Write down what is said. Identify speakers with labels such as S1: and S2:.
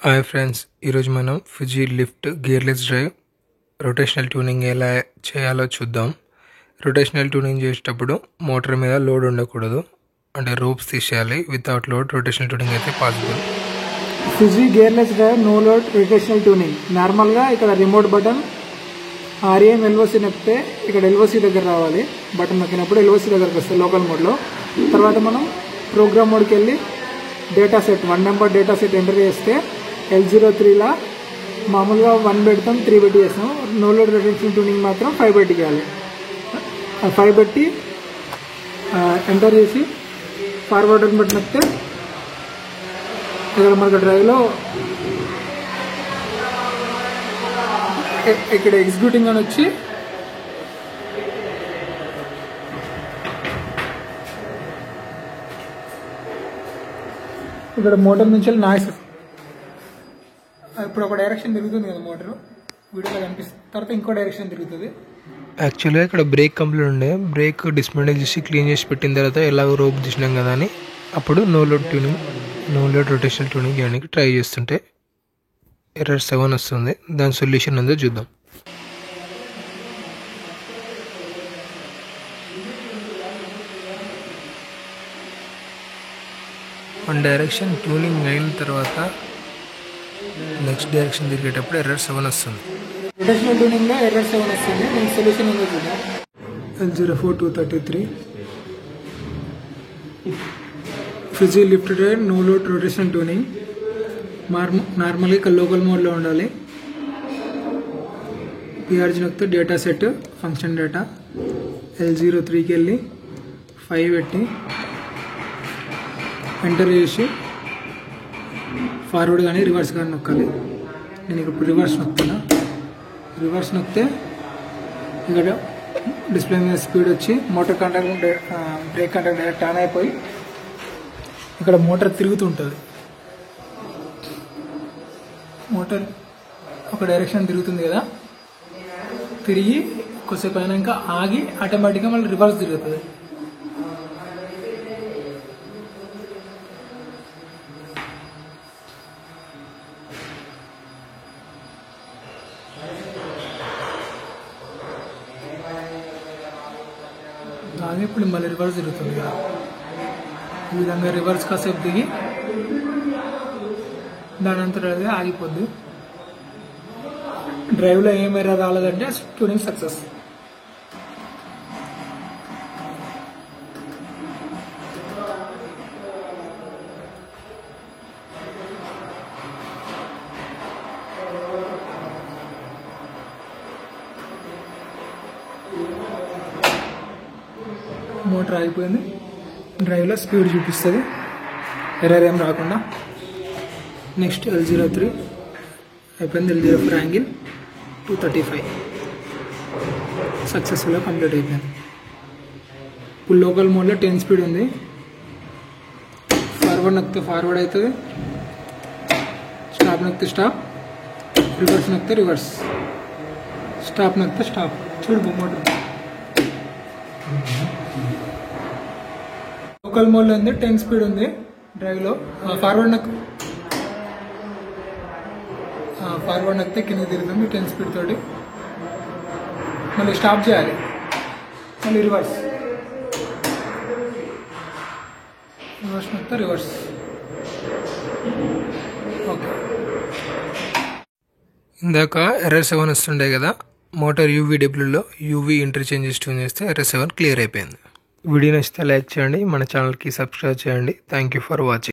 S1: Hi friends, ఈరోజు మనం Fuji lift gearless drive rotational tuning ఎలా చేయాలో చూద్దాం. రొటేషనల్ ట్యూనింగ్ చేసేటప్పుడు మోటార్ మీద లోడ్ ఉండకూడదు, అంటే రోప్స్ తీసేయాలి. వితౌట్ లోడ్ రొటేషనల్ ట్యూనింగ్ అయితే possible.
S2: Fuji gearless drive no load rotational tuning. నార్మల్గా ఇక్కడ రిమోట్ బటన్ ఆర్ఏఎం ఎల్ఓసి నొక్కితే ఇక్కడ ఎల్ఓసి దగ్గర రావాలి. బటన్ నొక్కినప్పుడు ఎల్ఓసి దగ్గరకు వస్తుంది లోకల్ మోడ్లో. తర్వాత మనం ప్రోగ్రామ్ మోడ్కి వెళ్ళి data set 1 number data set enter చేస్తే L03లా మామూలుగా 1 పెడతాం, 3 పెట్టి చేస్తాం. నో లోడ్ రొటేషనల్ ట్యూనింగ్ మాత్రం 5 పెట్టి చేయాలి. 5 పెట్టి ఎంటర్ చేసి ఫార్వర్డ్ బటన్ నొక్కితే ఇక్కడ మనకు డ్రైవ్లో ఇక్కడ ఎగ్జిక్యూటింగ్ అని వచ్చి ఇక్కడ మోటార్ నుంచి నాయిస్ ఇప్పుడు ఒక డైరెక్షన్ తిరుగుతుంది కదా మోటార్, వీడియోలో కనిపిస్తుంది. తర్వాత ఇంకో డైరెక్షన్ తిరుగుతుంది.
S1: యాక్చువల్గా ఇక్కడ బ్రేక్ కంప్లీట్ ఉండే, బ్రేక్ డిస్మెంటల్ చేసి క్లీన్ చేసి పెట్టిన తర్వాత ఎలాగో రోప్ తీసినాం కదా అని అప్పుడు నో లోడ్ రొటేషనల్ ట్యూనింగ్ చేయడానికి ట్రై చేస్తుంటే ఎర్రర్ 7 వస్తుంది. దాని సొల్యూషన్ ఉందో చూద్దాం. వన్ డైరెక్షన్ ట్యూనింగ్ అయిన తర్వాత నెక్స్ట్ డైరెక్షన్ తిరిగేటప్పుడు ఎర్రర్ 7 వస్తుంది.
S2: రొటేషనల్ ట్యూనింగ్లో ఎర్రర్ 7 వస్తుంది. దీనికి సొల్యూషన్ ఉందో చూద్దాం. L04233 Fuji lift drive no load rotational tuning. నార్మల్గా ఇక్కడ లోకల్ మోడ్లో ఉండాలి. పిఆర్జీ నొక్కితే డేటా సెట్ ఫంక్షన్ డేటా L03కి వెళ్ళి 5 పెట్టి ఎంటర్ చేసి ఫార్వర్డ్ కానీ రివర్స్ కానీ నొక్కాలి. నేను ఇప్పుడు రివర్స్ నొక్కుతున్నా. రివర్స్ నొక్కితే ఇక్కడ డిస్ప్లే మీద స్పీడ్ వచ్చి motor control break control direct on అయిపోయి ఇక్కడ మోటార్ తిరుగుతుంటుంది. మోటార్ ఒక డైరెక్షన్ తిరుగుతుంది కదా, తిరిగి కొద్దిసేపు అయినాక ఆగి ఆటోమేటిక్గా మళ్ళీ రివర్స్ తిరుగుతుంది. ఆగి ఇప్పుడు మళ్ళీ రివర్స్ తిరుగుతుంది కదా. ఈ విధంగా రివర్స్ కాసేపు దిగి దాని అంతా ఆగిపోద్ది. డ్రైవ్లో ఏం ఎర్రర్ రాలేదంటే ట్యూనింగ్ సక్సెస్. మోటార్ ఆగిపోయింది. డ్రైవ్లో స్పీడ్ చూపిస్తుంది, ఎర్రర్ ఏం రాకుండా. నెక్స్ట్ L03 అయిపోయింది. L04 యాంగిల్ 235 సక్సెస్ఫుల్గా కంప్లీట్ అయిపోయింది. ఇప్పుడు లోకల్ మోడ్లో 10 స్పీడ్ ఉంది. ఫార్వర్డ్ నొక్కితే ఫార్వర్డ్ అవుతుంది, స్టాప్ నొక్కితే స్టాప్, రివర్స్ నొక్కితే రివర్స్, స్టాప్ నొక్కితే స్టాప్. చూడు మోటార్ లోకల్ మోడ్లో ఉంది, 10 స్పీడ్ ఉంది డ్రైవ్లో. ఫార్వర్డ్ నొక్కితే కింద తిరుగుతుంది 10 స్పీడ్ తోటి. మళ్ళీ స్టాప్ చేయాలి, మళ్ళీ రివర్స్ నొక్కితే రివర్స్. ఓకే,
S1: ఇందాక ఎర్రర్ 7 వస్తుండే కదా, మోటార్ UVWలో UV ఇంటర్చేంజెస్ ట్యూన్ చేస్తే ఎర్రర్ 7 క్లియర్ అయిపోయింది. వీడియో నచ్చితే లైక్ చేయండి, మన ఛానల్కి సబ్స్క్రైబ్ చేయండి. Thank you for watching.